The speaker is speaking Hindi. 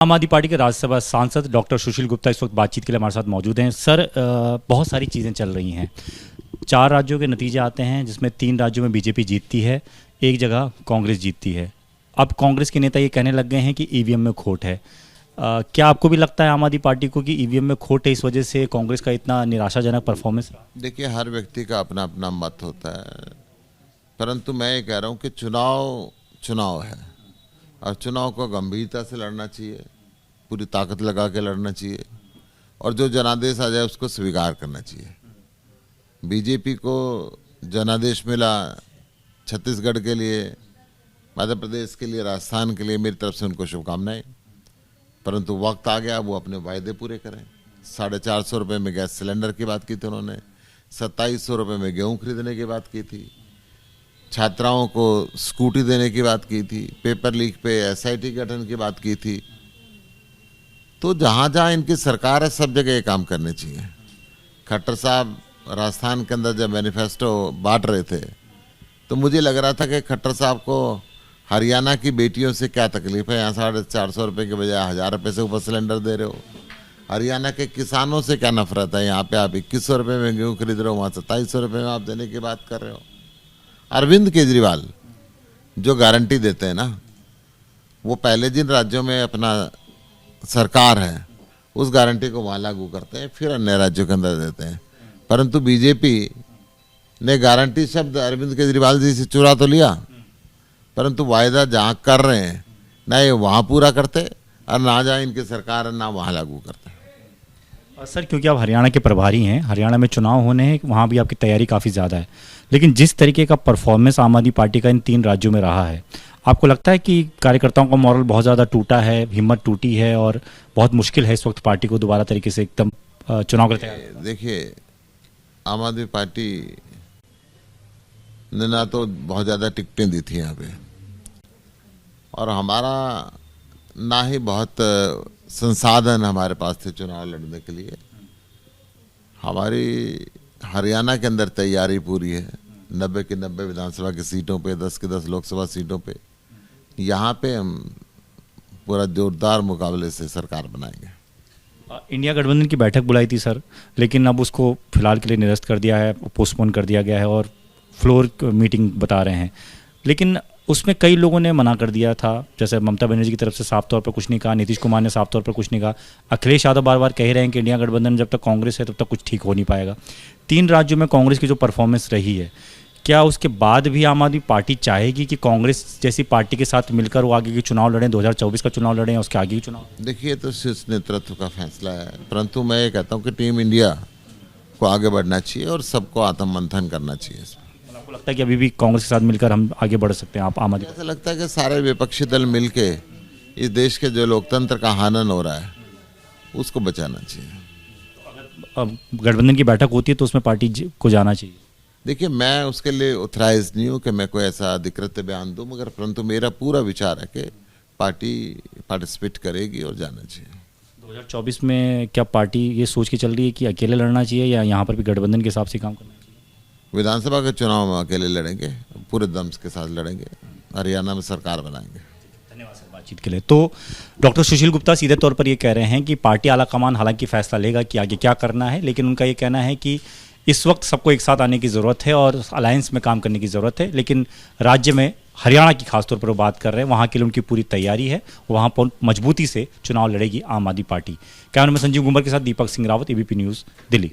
आम आदमी पार्टी के राज्यसभा सांसद डॉक्टर सुशील गुप्ता इस वक्त बातचीत के लिए हमारे साथ मौजूद हैं। सर, बहुत सारी चीज़ें चल रही हैं। 4 राज्यों के नतीजे आते हैं जिसमें 3 राज्यों में बीजेपी जीतती है, एक जगह कांग्रेस जीतती है। अब कांग्रेस के नेता ये कहने लग गए हैं कि ईवीएम में खोट है। क्या आपको भी लगता है आम आदमी पार्टी को कि ईवीएम में खोट है, इस वजह से कांग्रेस का इतना निराशाजनक परफॉर्मेंस रहा? देखिए, हर व्यक्ति का अपना अपना मत होता है, परंतु मैं ये कह रहा हूँ कि चुनाव है और चुनाव को गंभीरता से लड़ना चाहिए, पूरी ताकत लगा के लड़ना चाहिए और जो जनादेश आ जाए उसको स्वीकार करना चाहिए। बीजेपी को जनादेश मिला छत्तीसगढ़ के लिए, मध्य प्रदेश के लिए, राजस्थान के लिए, मेरी तरफ से उनको शुभकामनाएं। परंतु वक्त आ गया वो अपने वायदे पूरे करें। 450 रुपये में गैस सिलेंडर की बात की थी उन्होंने, 2700 रुपये में गेहूँ खरीदने की बात की थी, छात्राओं को स्कूटी देने की बात की थी, पेपर लीक पे एसआईटी गठन की बात की थी। तो जहाँ जहाँ इनकी सरकार है सब जगह ये काम करने चाहिए। खट्टर साहब राजस्थान के अंदर जब मैनिफेस्टो बांट रहे थे तो मुझे लग रहा था कि खट्टर साहब को हरियाणा की बेटियों से क्या तकलीफ है, यहाँ 450 रुपये के बजाय 1000 रुपये से ऊपर सिलेंडर दे रहे हो। हरियाणा के किसानों से क्या नफरत है, यहाँ पे आप 2100 रुपये में गेहूँ खरीद रहे हो, वहाँ 2700 रुपये में आप देने की बात कर रहे हो। अरविंद केजरीवाल जो गारंटी देते हैं ना, वो पहले जिन राज्यों में अपना सरकार है उस गारंटी को वहाँ लागू करते हैं, फिर अन्य राज्यों के अंदर देते हैं। परंतु बीजेपी ने गारंटी शब्द अरविंद केजरीवाल जी से चुरा तो लिया, परंतु वायदा जहाँ कर रहे हैं ना ये वहाँ पूरा करते और ना जहाँ इनकी सरकार है ना वहाँ लागू करते। सर, क्योंकि आप हरियाणा के प्रभारी हैं, हरियाणा में चुनाव होने हैं, वहाँ भी आपकी तैयारी काफ़ी ज़्यादा है, लेकिन जिस तरीके का परफॉर्मेंस आम आदमी पार्टी का इन 3 राज्यों में रहा है, आपको लगता है कि कार्यकर्ताओं का मॉरल बहुत ज़्यादा टूटा है, हिम्मत टूटी है और बहुत मुश्किल है इस वक्त पार्टी को दोबारा तरीके से एकदम चुनाव के लिए? देखिए, आम आदमी पार्टी ने ना तो बहुत ज़्यादा टिकटें दी थी यहाँ पे और हमारा ना ही बहुत संसाधन हमारे पास थे चुनाव लड़ने के लिए। हमारी हरियाणा के अंदर तैयारी पूरी है, 90 की 90 विधानसभा की सीटों पे, 10 की 10 लोकसभा सीटों पे। यहाँ पे हम पूरा जोरदार मुकाबले से सरकार बनाएंगे। इंडिया गठबंधन की बैठक बुलाई थी सर, लेकिन अब उसको फिलहाल के लिए निरस्त कर दिया है, पोस्टपोन कर दिया गया है और फ्लोर मीटिंग बता रहे हैं। लेकिन उसमें कई लोगों ने मना कर दिया था, जैसे ममता बनर्जी की तरफ से साफ तौर पर कुछ नहीं कहा, नीतीश कुमार ने साफ तौर पर कुछ नहीं कहा, अखिलेश यादव बार बार कह रहे हैं कि इंडिया गठबंधन जब तक कांग्रेस है तब तक कुछ ठीक हो नहीं पाएगा। 3 राज्यों में कांग्रेस की जो परफॉर्मेंस रही है, क्या उसके बाद भी आम आदमी पार्टी चाहेगी कि कांग्रेस जैसी पार्टी के साथ मिलकर वो आगे के चुनाव लड़ें, 2024 का चुनाव लड़ें या उसके आगे के चुनाव? देखिए, तो शीर्ष नेतृत्व का फैसला है, परंतु मैं ये कहता हूँ कि टीम इंडिया को आगे बढ़ना चाहिए और सबको आत्ममंथन करना चाहिए। आपको लगता है कि अभी भी कांग्रेस के साथ मिलकर हम आगे बढ़ सकते हैं? आप आम आदमी, ऐसा लगता है कि सारे विपक्षी दल मिलके इस देश के जो लोकतंत्र का हनन हो रहा है उसको बचाना चाहिए। अब गठबंधन की बैठक होती है तो उसमें पार्टी को जाना चाहिए। देखिए, मैं उसके लिए ऑथराइज नहीं हूँ कि मैं कोई ऐसा अधिकृत बयान दूँ, मगर परंतु मेरा पूरा विचार है कि पार्टी पार्टिसिपेट करेगी और जाना चाहिए। 2024 में क्या पार्टी ये सोच के चल रही है कि अकेले लड़ना चाहिए या यहाँ पर भी गठबंधन के हिसाब से काम करना चाहिए? विधानसभा के चुनाव में अकेले लड़ेंगे, पूरे दम के साथ लड़ेंगे, हरियाणा में सरकार बनाएंगे। धन्यवाद सर बातचीत के लिए। तो डॉक्टर सुशील गुप्ता सीधे तौर पर ये कह रहे हैं कि पार्टी आलाकमान हालांकि फैसला लेगा कि आगे क्या करना है, लेकिन उनका ये कहना है कि इस वक्त सबको एक साथ आने की ज़रूरत है और अलायंस में काम करने की ज़रूरत है। लेकिन राज्य में हरियाणा की खासतौर पर वो बात कर रहे हैं, वहाँ के लिए उनकी पूरी तैयारी है, वहाँ पर मजबूती से चुनाव लड़ेगी आम आदमी पार्टी। कैमरा में संजीव गुंबर के साथ दीपक सिंह रावत, एबीपी न्यूज़, दिल्ली।